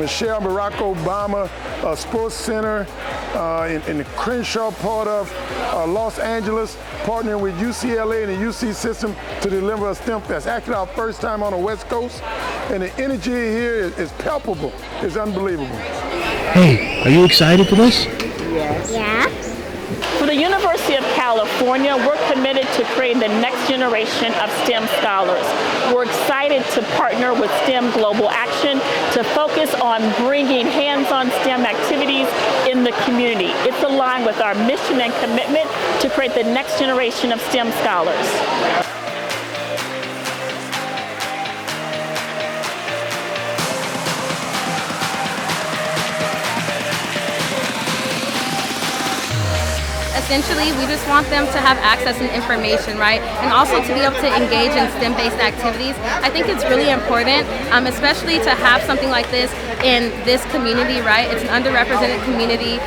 Michelle Barack Obama Sports Center in the Crenshaw part of Los Angeles, partnering with UCLA and the UC system to deliver a STEM Fest. Actually, our first time on the West Coast, and the energy here is palpable. It's unbelievable. Hey, are you excited for this? Yes. Yeah. For the University of California, we're committed to creating the next generation of STEM scholars. We're excited to partner with STEM Global Action to focus on bringing hands-on STEM activities in the community. It's aligned with our mission and commitment to create the next generation of STEM scholars. Essentially, we just want them to have access and information, right? And also to be able to engage in STEM-based activities. I think it's really important, especially to have something like this in this community, right? It's an underrepresented community.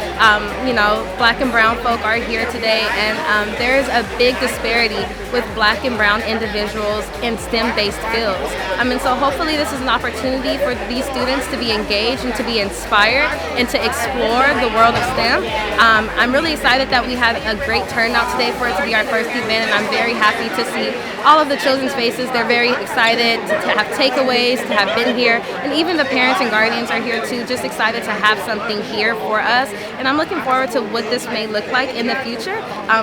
You know, Black and brown folk are here today, and there is a big disparity with Black and brown individuals in STEM-based fields. And so hopefully this is an opportunity for these students to be engaged and to be inspired and to explore the world of STEM. I'm really excited that we had a great turnout today for it to be our first event, and I'm very happy to see all of the children's faces. They're very excited to have takeaways, to have been here, and even the parents and guardians are here too, just excited to have something here for us. And I'm looking forward to what this may look like in the future.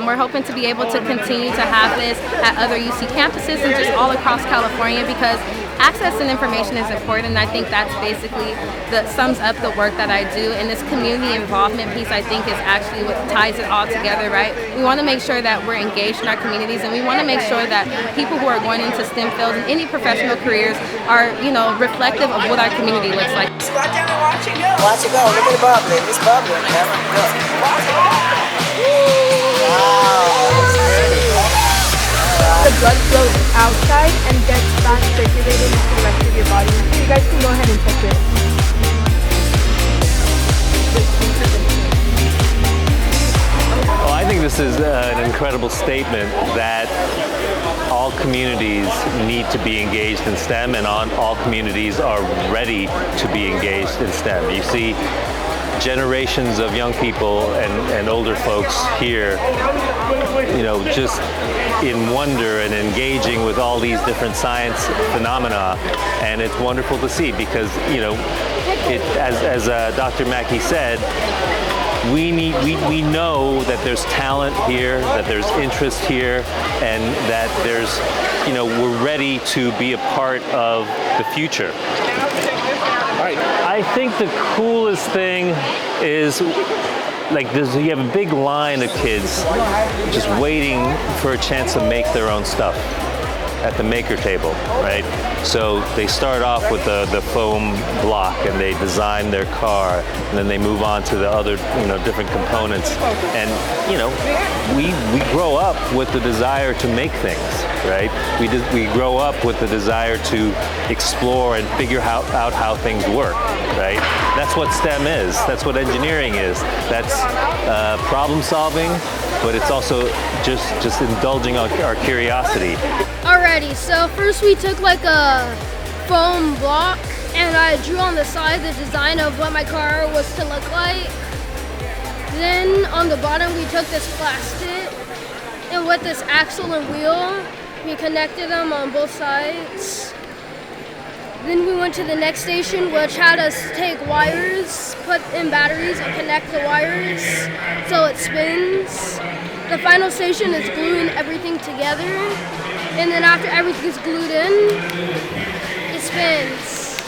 We're hoping to be able to continue to have this at other UC campuses and just all across California, because access and information is important, and I think that's basically sums up the work that I do. And this community involvement piece, I think, is actually what ties it all together, right? We want to make sure that we're engaged in our communities, and we want to make sure that people who are going into STEM fields and any professional careers are, you know, reflective of what our community looks like. Squat down and watch it go. Watch it go. Look at the bubbly. It's bubbly. The blood flows outside and gets back circulated into the rest of your body. You guys can go ahead and check it. Well, I think this is an incredible statement that all communities need to be engaged in STEM, and all communities are ready to be engaged in STEM. You see generations of young people and older folks here, you know, just in wonder and engaging with all these different science phenomena, and it's wonderful to see because, you know, as Dr. Mackey said, we know that there's talent here, that there's interest here, and that there's, you know, we're ready to be a part of the future. I think the coolest thing is, like, you have a big line of kids just waiting for a chance to make their own stuff at the maker table, right? So they start off with the foam block and they design their car, and then they move on to the other, you know, different components. And, you know, we grow up with the desire to make things, right? We grow up with the desire to explore and figure out how things work, right? That's what STEM is. That's what engineering is. That's problem solving, but it's also just indulging our curiosity. Alrighty, so first we took like a foam block and I drew on the side the design of what my car was to look like. Then on the bottom we took this plastic, and with this axle and wheel we connected them on both sides. Then we went to the next station, which had us take wires, put in batteries and connect the wires so it spins. The final station is gluing everything together, and then after everything's glued in, it spins.